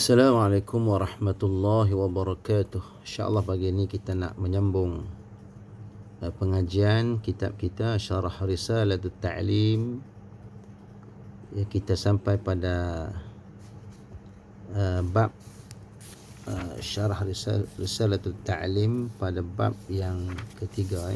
Assalamualaikum warahmatullahi wabarakatuh. InsyaAllah pagi ini kita nak menyambung pengajian kitab kita Syarah Risalatul Ta'lim. Kita sampai pada bab Syarah Risalatul Ta'lim pada bab yang ketiga,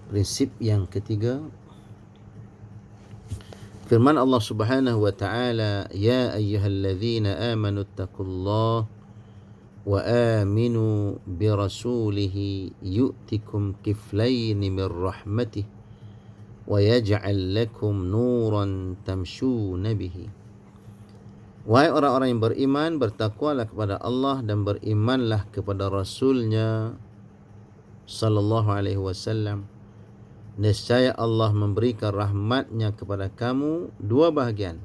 prinsip yang ketiga. Firman Allah Subhanahu wa taala, ya ayyuhalladzina amanu taqullaha wa aminu bi rasulihi yu'tikum kiflaini min rahmatih wa yaj'al lakum nuran tamshuna bihi. Wahai orang-orang yang beriman, bertakwalah kepada Allah dan berimanlah kepada Rasulnya sallallahu alaihi wasallam. Nescaya Allah memberikan rahmatnya kepada kamu dua bahagian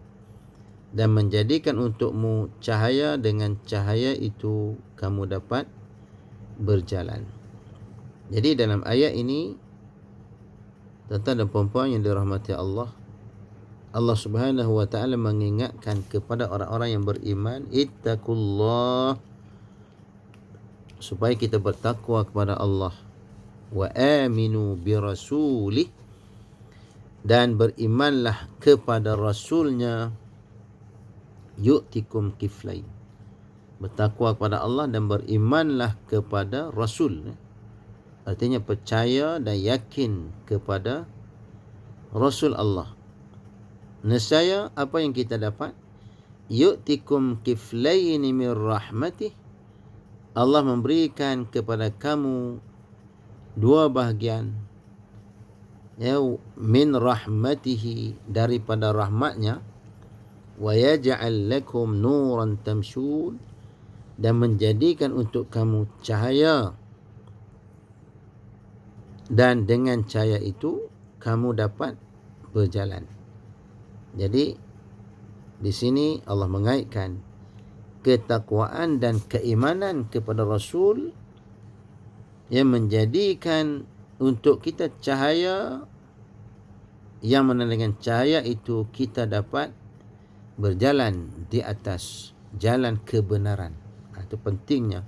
dan menjadikan untukmu cahaya, dengan cahaya itu kamu dapat berjalan. Jadi dalam ayat ini, tuan-tuan dan puan-puan yang dirahmati Allah, Allah Subhanahu wa taala mengingatkan kepada orang-orang yang beriman, ittaqullah, supaya kita bertakwa kepada Allah, wa aminu bi rasulih, dan berimanlah kepada Rasulnya, yu'tikum kiflain, bertakwa kepada Allah dan berimanlah kepada Rasul, artinya percaya dan yakin kepada Rasul Allah. Nescaya apa yang kita dapat? Yu'tikum kiflaini min rahmatih, Allah memberikan kepada kamu dua bahagian, min rahmatihi, daripada rahmatnya, wa yaj'al lakum nuran tamshun, dan menjadikan untuk kamu cahaya, dan dengan cahaya itu kamu dapat berjalan. Jadi di sini Allah mengaitkan ketakwaan dan keimanan kepada Rasul yang menjadikan untuk kita cahaya, yang mana dengan cahaya itu kita dapat berjalan di atas jalan kebenaran. Itu pentingnya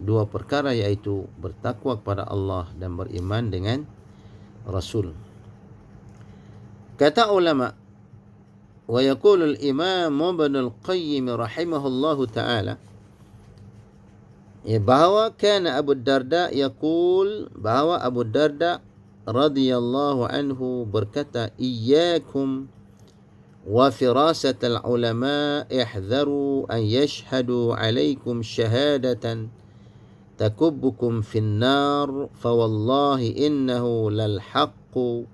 dua perkara, iaitu bertakwa kepada Allah dan beriman dengan Rasul. Kata ulama, wa yaqulu al-imam Ibn al-Qayyim rahimahullahu ta'ala, bahawa kana Abu Darda yaqul, bahawa Abu Darda radhiyallahu anhu berkata, iyyakum wa firasat al-ulama, ihdharu an yashhadu alaikum syahadatan takubbukum fin nar, fa wallahi innahu lal haqqu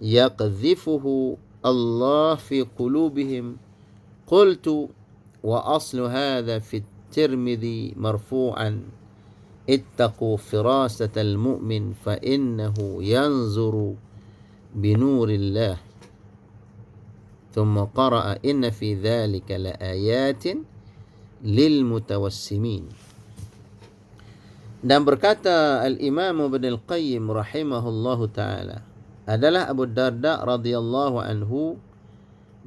yaqdhifuhu Allah fi qulubihim. Qultu wa aslu hadha fi الترمذي مرفوعا اتقوا فراسة المؤمن فإنه ينظر بنور الله. ثم قرأ إن في ذلك لآيات للمتوسمين. Dan berkata Al-Imam Ibn Al-Qayyim rahimahullahu ta'ala, adalah Abu Darda radhiyallahu anhu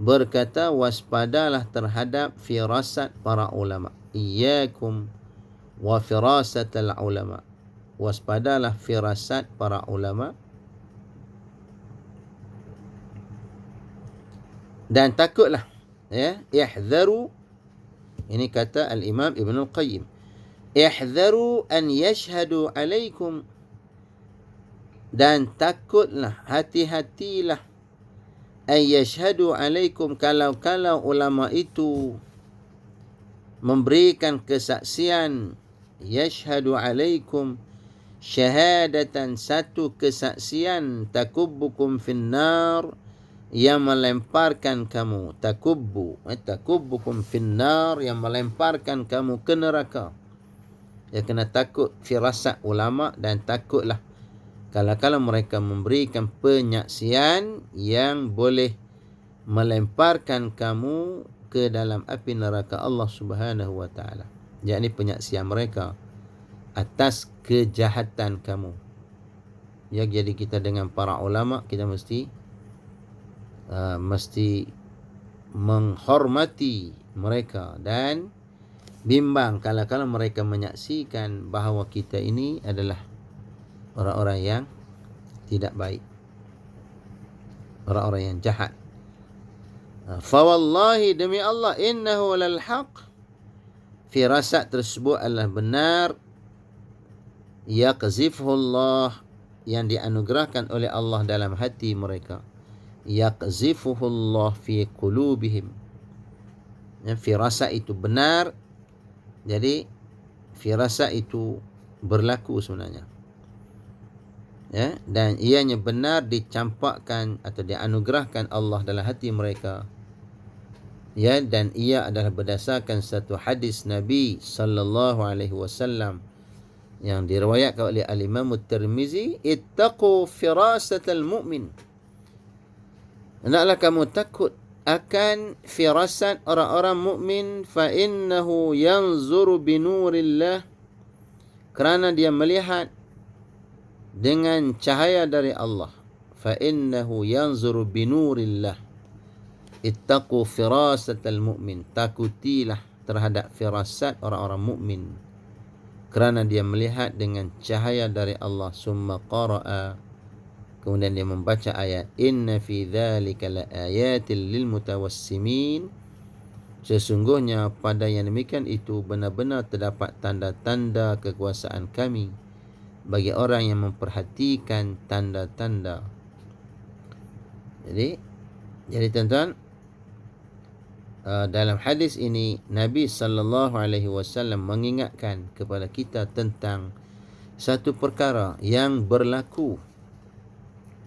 berkata, waspadalah terhadap firasat para ulama. Iyyakum wa firasatal ulama, waspadalah firasat para ulama dan takutlah, ihdharu, ini kata al-Imam Ibn al-Qayyim, ihdharu an yashhadu alaikum, dan takutlah, hati-hatilah, an yashhadu alaikum, kalau ulama itu memberikan kesaksian, yashhadu alaikum syahadatan, satu kesaksian, takubbukum finnar, yang melemparkan kamu, takubbukum finnar, yang melemparkan kamu ke neraka. Ya, kena takut firasat ulama, dan takutlah kalau mereka memberikan penyaksian yang boleh melemparkan kamu ke dalam api neraka Allah Subhanahu wa taala. Yakni penyaksian mereka atas kejahatan kamu. Ya, jadi kita dengan para ulama, kita mesti menghormati mereka dan bimbang kalau mereka menyaksikan bahawa kita ini adalah orang-orang yang tidak baik, orang-orang yang jahat. Fawallahi, demi Allah, innahu lal haq, firasat tersebut adalah benar, yaqzifhu Allah, yang dianugerahkan oleh Allah dalam hati mereka, yaqzifuhu Allah fi qulubihim. Firasat itu benar, jadi firasat itu berlaku sebenarnya, ya, dan ianya benar dicampakkan atau dianugerahkan Allah dalam hati mereka, ya, dan ia adalah berdasarkan satu hadis Nabi sallallahu alaihi wasallam yang diriwayatkan oleh al-Imam At-Tirmizi, ittaqu firasatal mu'min, hendaklah kamu takut akan firasat orang-orang mukmin, fa innahu yanzuru binurillah, kerana dia melihat dengan cahaya dari Allah. Fa innahu yanzuru binurillah, ittaqu firasatal mu'min, takutilah terhadap firasat orang-orang mukmin, kerana dia melihat dengan cahaya dari Allah. Summa qara'a, kemudian dia membaca ayat, inna fi dzalika laayatil lil mutawassimin, sesungguhnya pada yang demikian itu benar-benar terdapat tanda-tanda kekuasaan kami bagi orang yang memperhatikan tanda-tanda. Jadi tuan-tuan, dalam hadis ini Nabi sallallahu alaihi wasallam mengingatkan kepada kita tentang satu perkara yang berlaku,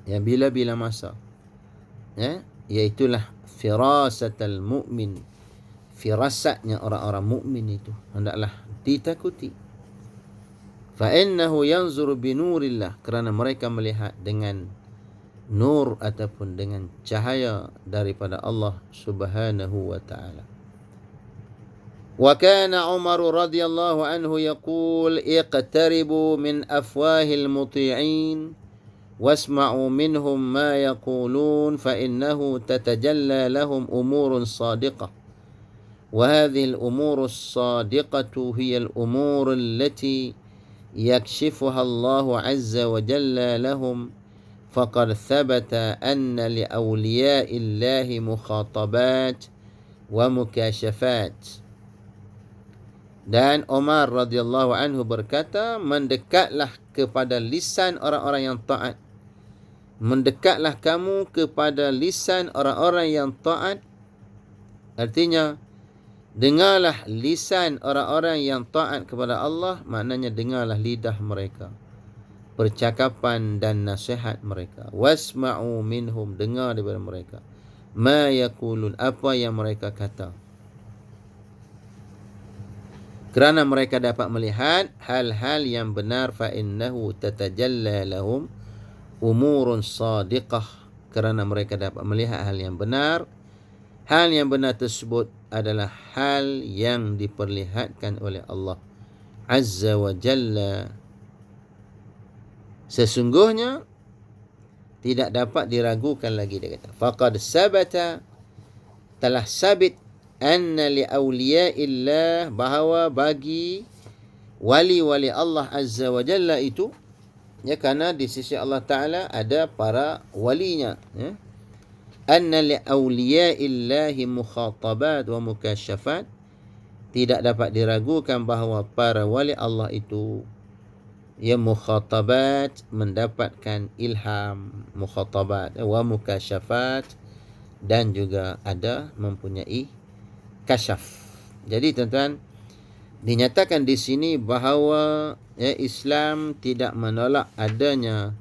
ya, bila-bila masa, ya, iaitulah firasatul mu'min, firasatnya orang-orang mukmin itu hendaklah ditakuti. Fa innahu yanzuru binurillah, kerana mereka melihat dengan nur ataupun dengan cahaya daripada Allah Subhanahu wa taala. Wa kana Umar radhiyallahu anhu yaqul, iqtaribu min afwahil muti'in wasma'u minhum ma yaqulun fa innahu tatajalla lahum umurun sadiqah, wa hadhihi al-umur as-sadiqatu hiya al-umur allati yakshifuha Allah azza wa jalla lahum, faqad thabata anna li awliya'illahi mukhatabat wa mukashafat. Dan Umar radhiyallahu anhu berkata, mendekatlah kepada lisan orang-orang yang taat, mendekatlah kamu kepada lisan orang-orang yang taat, artinya dengarlah lisan orang-orang yang taat kepada Allah, maknanya dengarlah lidah mereka, percakapan dan nasihat mereka. Wasma'u minhum, dengar daripada mereka, ma yaqulun, apa yang mereka kata, kerana mereka dapat melihat hal-hal yang benar. Fa innahu tatajalla lahum umurun sadiqah, kerana mereka dapat melihat hal yang benar. Hal yang benar tersebut adalah hal yang diperlihatkan oleh Allah Azza wa Jalla. Sesungguhnya tidak dapat diragukan lagi, dia kata, faqad sabata, telah sabit, anna li awliyaillah, bahawa bagi wali-wali Allah Azza wa Jalla itu, ya, kerana di sisi Allah Ta'ala ada para walinya, ya. Anna li awliyaillahi mukhatabat wa mukashafat, tidak dapat diragukan bahawa para wali Allah itu, ya, mukhatabat, mendapatkan ilham, mukhatabat, wa mukashafat, dan juga ada mempunyai kasyaf. Jadi tuan-tuan, dinyatakan di sini bahawa, ya, Islam tidak menolak adanya,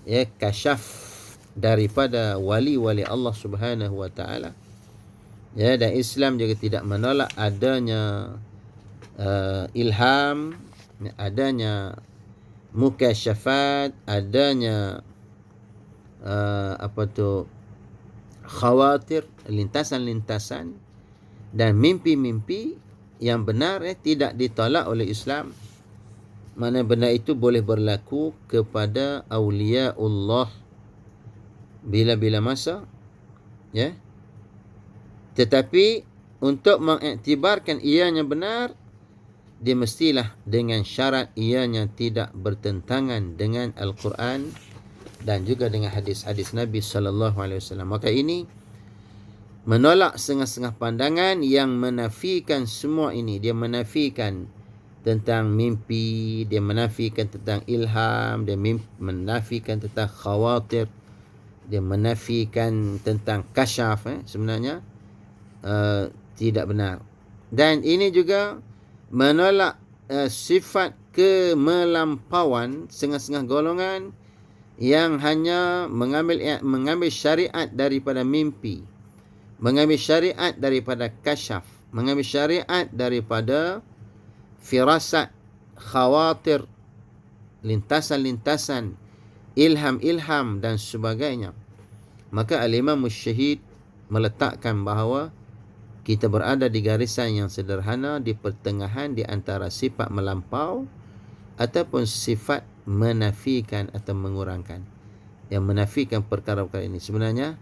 ya, kasyaf daripada wali-wali Allah Subhanahu wa taala, ya, dan Islam juga tidak menolak adanya ilham, adanya mukasyafat, adanya khawatir, lintasan-lintasan dan mimpi-mimpi yang benar, tidak ditolak oleh Islam. Mana benda itu boleh berlaku kepada awliyaullah bila-bila masa, ya, Tetapi untuk mengiktibarkan ianya benar, dia mestilah dengan syarat ianya tidak bertentangan dengan Al-Quran dan juga dengan hadis-hadis Nabi sallallahu alaihi wasallam. Maka ini menolak setengah-setengah pandangan yang menafikan semua ini. Dia menafikan tentang mimpi, dia menafikan tentang ilham, dia menafikan tentang khawatir, dia menafikan tentang kasyaf. Sebenarnya tidak benar. Dan ini juga menolak sifat kemelampauan setengah-setengah golongan yang hanya mengambil syariat daripada mimpi, mengambil syariat daripada kasyaf, mengambil syariat daripada firasat, khawatir, lintasan-lintasan, ilham-ilham dan sebagainya. Maka Al-Imam Syahid meletakkan bahawa kita berada di garisan yang sederhana, di pertengahan di antara sifat melampau ataupun sifat menafikan atau mengurangkan. Yang menafikan perkara-perkara ini, sebenarnya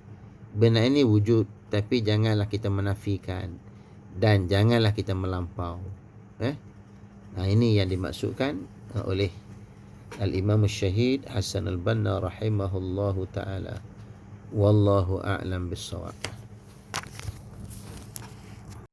benda ini wujud, tapi janganlah kita menafikan dan janganlah kita melampau. Nah, ini yang dimaksudkan oleh Al-Imam Syahid Hasan Al-Banna rahimahullahu ta'ala. Wallahu a'lam bissawab.